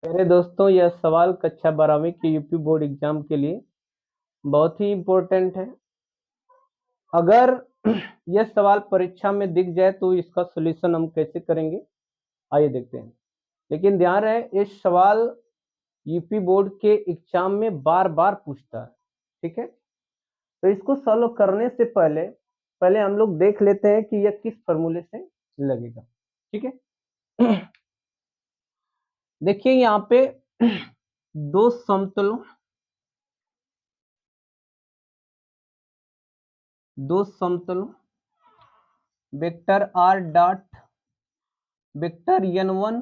मेरे दोस्तों, यह सवाल कक्षा 12वीं के यूपी बोर्ड एग्जाम के लिए बहुत ही इम्पोर्टेंट है। अगर यह सवाल परीक्षा में दिख जाए तो इसका सॉल्यूशन हम कैसे करेंगे, आइए देखते हैं। लेकिन ध्यान रहे, इस सवाल यूपी बोर्ड के एग्जाम में बार बार पूछता है। ठीक है, तो इसको सॉल्व करने से पहले पहले हम लोग देख लेते हैं कि यह किस फॉर्मूले से लगेगा। ठीक है, देखिए यहाँ पे दो समतलों vector r dot vector n1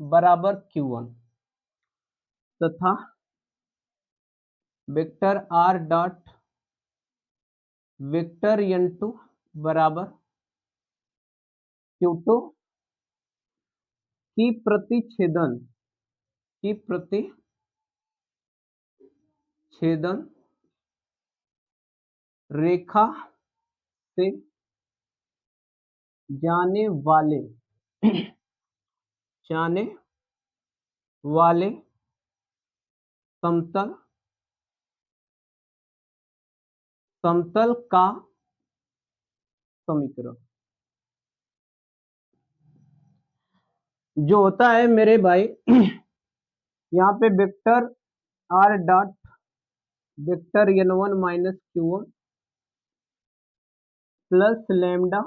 बराबर q1 तथा vector r dot vector n2 बराबर q2 की प्रतिच्छेदन रेखा से जाने वाले समतल का समीकरण जो होता है मेरे भाई, यहाँ पे vector r dot vector n1 minus q1 plus lambda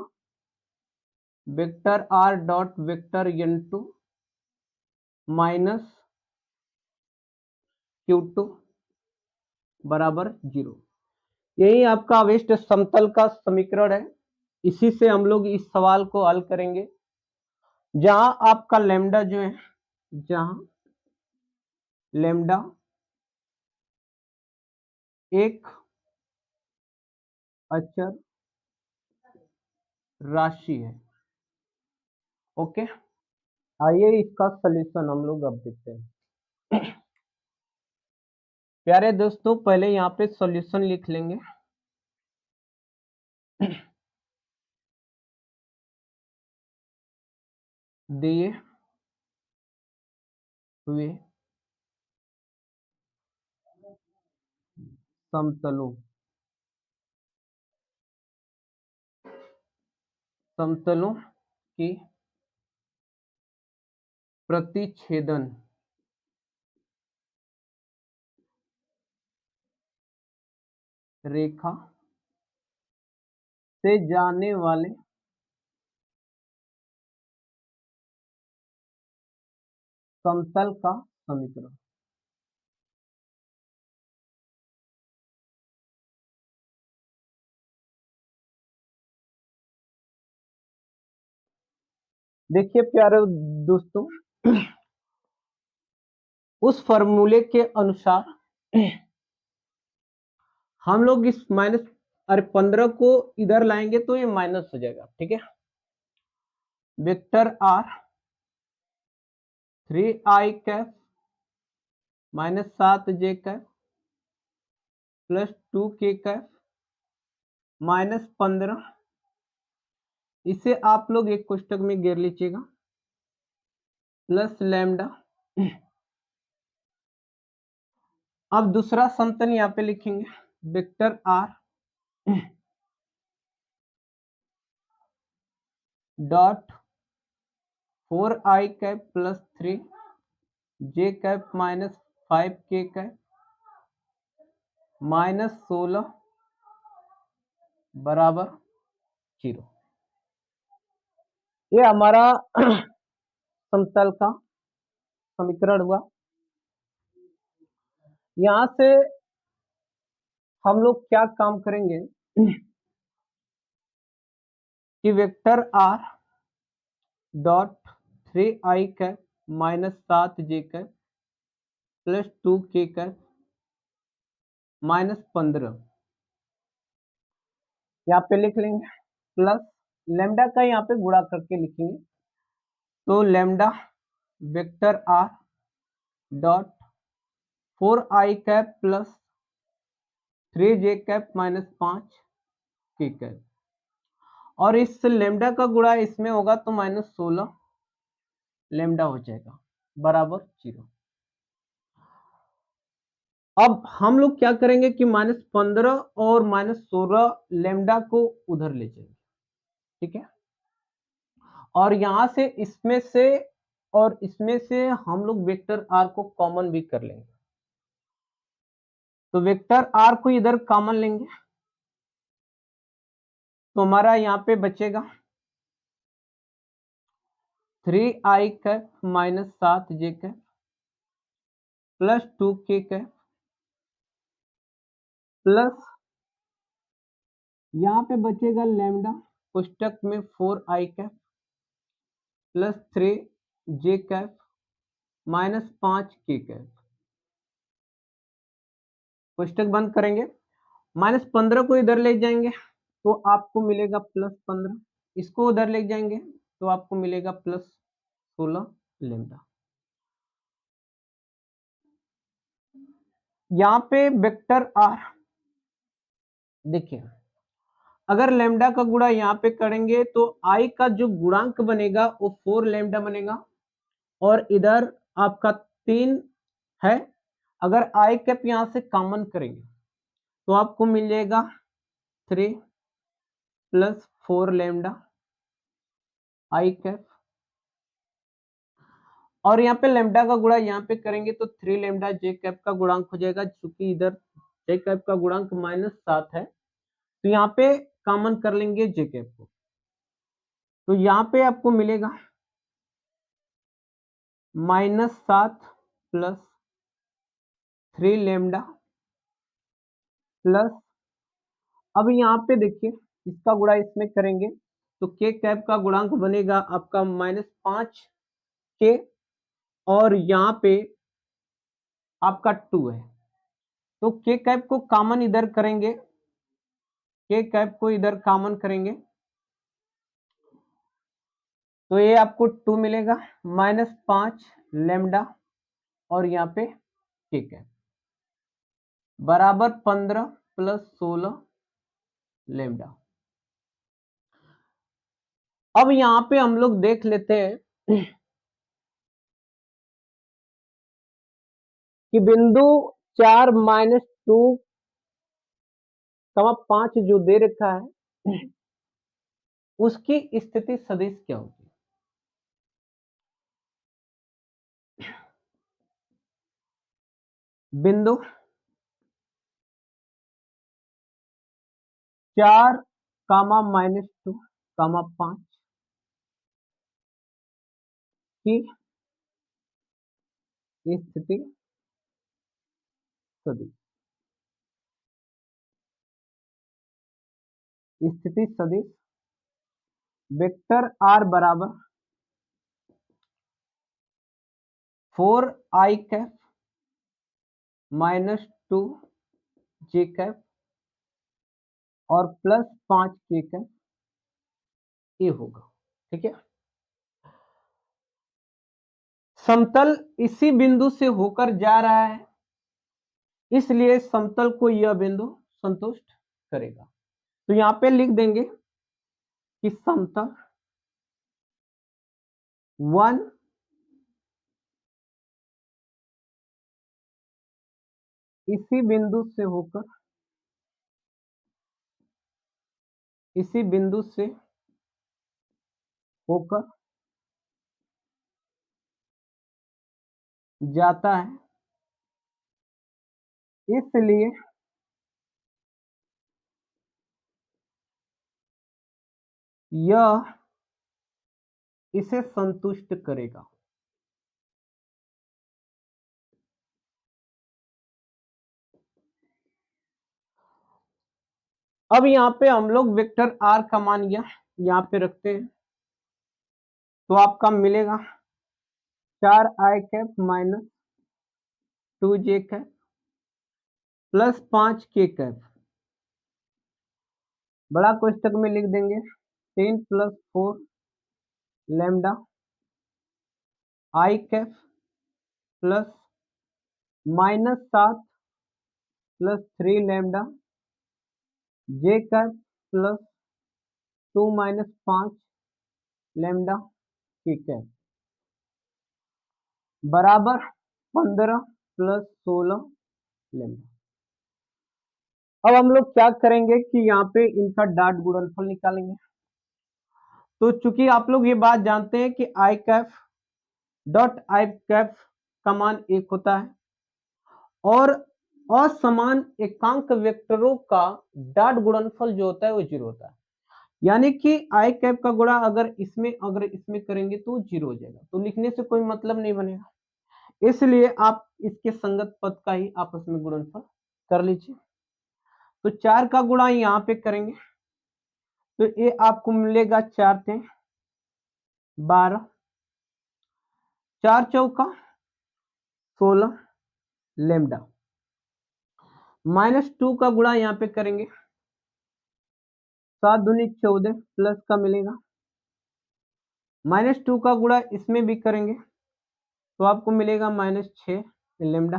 vector r dot vector n2 minus q2 बराबर 0। यही आपका अवेष्ट समतल का समीकरण है। इसी से हम लोग इस सवाल को हल करेंगे, जहां आपका लैम्डा जो है, जहां लैम्डा एक अचर राशि है। ओके, आइए इसका सॉल्यूशन हम लोग अब देखते हैं। प्यारे दोस्तों, पहले यहाँ पे सॉल्यूशन लिख लेंगे। दिए हुए समतलों की प्रतिच्छेदन रेखा से जाने वाले समतल का समीकरण। देखिए प्यारे दोस्तों, उस फॉर्मूले के अनुसार हम लोग इस माइनस 15 को इधर लाएंगे तो ये माइनस हो जाएगा। ठीक है, vector r 3i cap minus 7j cap plus 2k cap minus 15, इसे आप लोग एक कोष्टक में घेर लीजिएगा, प्लस लैम्डा। अब दूसरा समतल यहाँ पे लिखेंगे, vector r dot 4i cap plus 3j cap minus 5k cap minus 16 बराबर 0। ये हमारा समतल का समीकरण हुआ। यहां से हम लोग क्या काम करेंगे कि vector r dot 3i cap minus 7j cap plus 2k cap minus 15 यहाँ पे लिख लेंगे, प्लस लैम्डा का यहाँ पे गुणा करके लिखेंगे, तो lambda vector r dot 4i cap plus 3j cap minus 5k cap, और इस लैम्डा का गुणा इसमें होगा तो माइनस 16 लैम्डा हो जाएगा। बराबर 0। अब हम लोग क्या करेंगे कि -15 और -16 लैम्डा को उधर ले जाएंगे, ठीक है। और यहां से इसमें से और इसमें से हम लोग वेक्टर आर को कॉमन भी कर लेंगे। तो वेक्टर आर को इधर कॉमन लेंगे तो हमारा यहाँ पे बचेगा 3i cap minus 7j cap plus 2k cap plus यहाँ पे बचेगा लैम्डा पुस्तक में 4i cap plus 3j cap minus 5k cap. पुस्तक बंद करेंगे, -15 को इधर ले जाएंगे तो आपको मिलेगा +15, इसको उधर ले जाएंगे तो आपको मिलेगा +16 लैम्डा। यहाँ पे वेक्टर आर देखिए, अगर लैम्डा का गुणा यहाँ पे करेंगे तो आई का जो गुणांक बनेगा वो 4 लैम्डा बनेगा और इधर आपका 3 है। अगर आई कैप यहाँ से कॉमन करेंगे तो आपको मिल जाएगा 3 प्लस 4 लैम्डा आई कैप और यहाँ पे लैम्डा का गुणा यहाँ पे करेंगे तो 3 लैम्डा जे कैप का गुणांक हो जाएगा, चूंकि इधर जे कैप का गुणांक -7 है तो यहाँ पे कॉमन कर लेंगे जे कैप को, तो यहाँ पे आपको मिलेगा -7 प्लस 3 लैम्डा प्लस, अब यहाँ पे देखिए इसका गुणा इसमें करेंगे तो के कैप का गुणांक बनेगा आपका -5k और यहाँ पे आपका 2 है तो के कैप को कॉमन इधर करेंगे, के कैप को इधर कॉमन करेंगे तो ये आपको 2 मिलेगा -5 लैम्डा और यहाँ पे के कैप बराबर 15 प्लस 16 लैम्डा। अब यहाँ पे हम लोग देख लेते हैं कि बिंदु 4 -2, 5 जो दे रखा है उसकी स्थिति सदिश क्या होगी। बिंदु 4, -2, 5 की स्थिति सदिश, स्थिति सदिश वेक्टर आर बराबर 4i कैप -2j कैप और +5k कैप ये होगा, ठीक है। समतल इसी बिंदु से होकर जा रहा है इसलिए समतल को यह बिंदु संतुष्ट करेगा, तो यहाँ पे लिख देंगे कि समतल 1 इसी बिंदु से होकर जाता है, इसलिए यह इसे संतुष्ट करेगा। अब यहाँ पे हम लोग वेक्टर आर का मान यहाँ पे रखते हैं तो आपका मिलेगा 4i cap -2j cap plus 5k cap, बड़ा कोष्टक में लिख देंगे 10 प्लस 4 लैम्डा आई कैप प्लस -7 प्लस 3 लैम्डा जे कैप प्लस 2 -5 लैम्डा के कैप बराबर 15 प्लस 16 लेम्डा। अब हम लोग क्या करेंगे कि यहाँ पे इनका डॉट गुणनफल निकालेंगे। तो चूंकि आप लोग ये बात जानते हैं कि आई कैफ डॉट आई कैफ का मान 1 होता है और असमान एकांक वेक्टरों का डॉट गुणनफल जो होता है वो 0 होता है। यानी कि आई कैप का गुणा अगर इसमें करेंगे तो 0 हो जाएगा, तो लिखने से कोई मतलब नहीं बनेगा। इसलिए आप इसके संगत पद का ही आपस में गुणनफल कर लीजिए। तो 4 का गुणा यहाँ पे करेंगे तो ये आपको मिलेगा 4 × 12, 4 चौका 16 लेम्डा। -2 का गुणा यहाँ पे करेंगे 7 दूनी 14 प्लस का मिलेगा। -2 का गुणा इसमें भी करेंगे तो आपको मिलेगा -6 लेम्डा।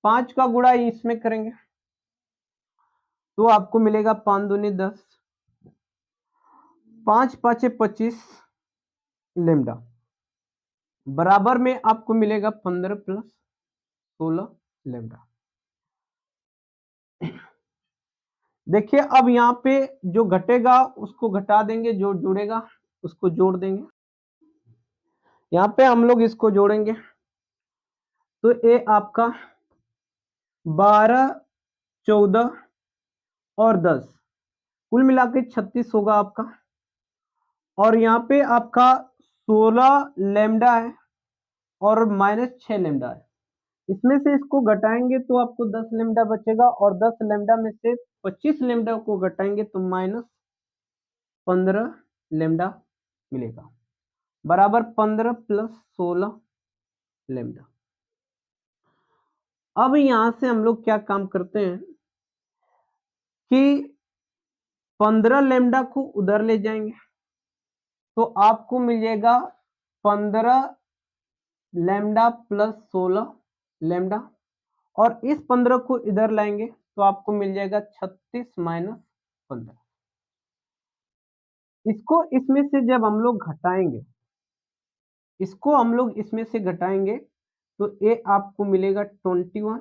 5 का गुणा इसमें करेंगे तो आपको मिलेगा 5 दूनी 10, 5 5 25 लेम्डा। बराबर में आपको मिलेगा 15 प्लस 16 लेम्डा। देखिए अब यहाँ पे जो घटेगा उसको घटा देंगे, जो जुड़ेगा उसको जोड़ देंगे। यहाँ पे हम लोग इसको जोड़ेंगे तो ये आपका 12 14 और 10 कुल मिला के 36 होगा आपका। और यहाँ पे आपका 16 लेम्डा है और -6 लेम्डा है। इसमें से इसको घटाएंगे तो आपको 10 लेम्डा बचेगा और 10 लेम्डा में से 25 लेम्डा को घटाएंगे तो -15 लेम्डा मिलेगा। बराबर 15 प्लस 16 लेम्डा। अब यहां से हम लोग क्या काम करते हैं कि 15 लेम्डा को उधर ले जाएंगे तो आपको मिल जाएगा 15 लेम्डा प्लस 16 लेम्डा और इस 15 को इधर लाएंगे तो आपको मिल जाएगा 36 माइनस 15। इसको इसमें से जब हम लोग घटाएंगे, इसको हम लोग इसमें से घटाएंगे तो ये आपको मिलेगा 21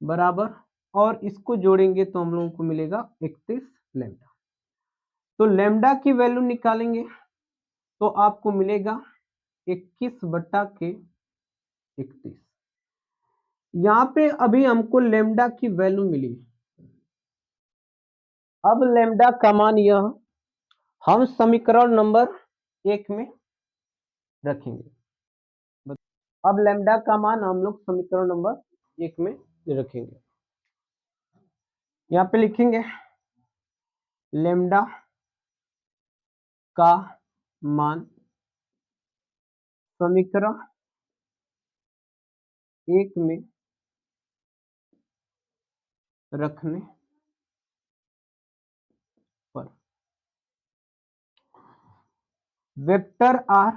बराबर, और इसको जोड़ेंगे तो हम लोगों को मिलेगा 31 लेम्डा। तो लेम्डा की वैल्यू निकालेंगे तो आपको मिलेगा 21/31। यहाँ पे अभी हमको लेम्डा की वैल्यू मिली। अब लेम्डा का मान यह हम समीकरण नंबर 1 में रखेंगे। अब लेम्डा का मान हम लोग समीकरण नंबर 1 में रखेंगे। यहाँ पे लिखेंगे लेम्डा का मान समीकरण 1 में रखने पर वेक्टर r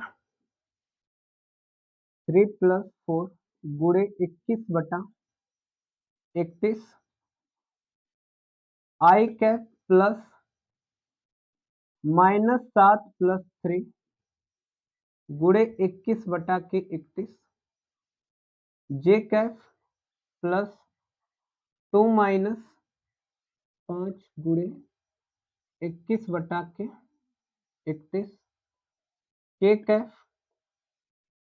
3 + 4 गुणे 21/31 आई कैप प्लस -7 + 3 गुणे 21/31 जे कैप प्लस 2 - 5 गुणे 21/31 के कैप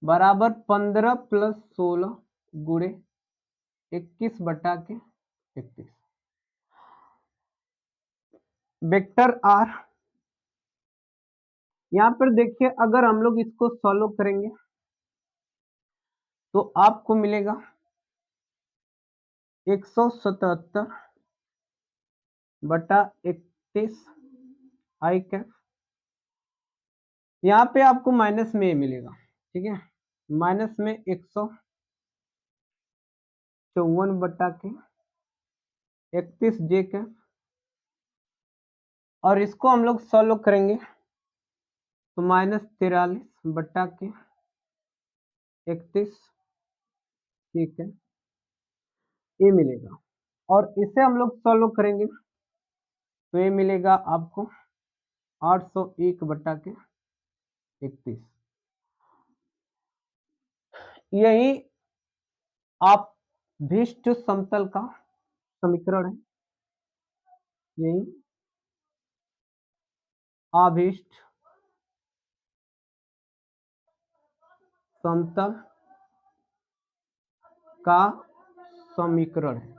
बराबर 15 + 16 गुणे 21/31। वेक्टर आर, यहाँ पर देखिए अगर हम लोग इसको सॉल्व करेंगे तो आपको मिलेगा 177/31 आई कैप। यहाँ पे आपको माइनस में मिलेगा, ठीक है, माइनस में 154/31 जे कैप, और इसको हम लोग सॉल्व करेंगे तो -43/31, ठीक है, ये मिलेगा। और इसे हम लोग सॉल्व करेंगे तो ये मिलेगा आपको 801/31। यही आभीष्ट समतल का समीकरण है। यही आभीष्ट समतल का समीकरण है।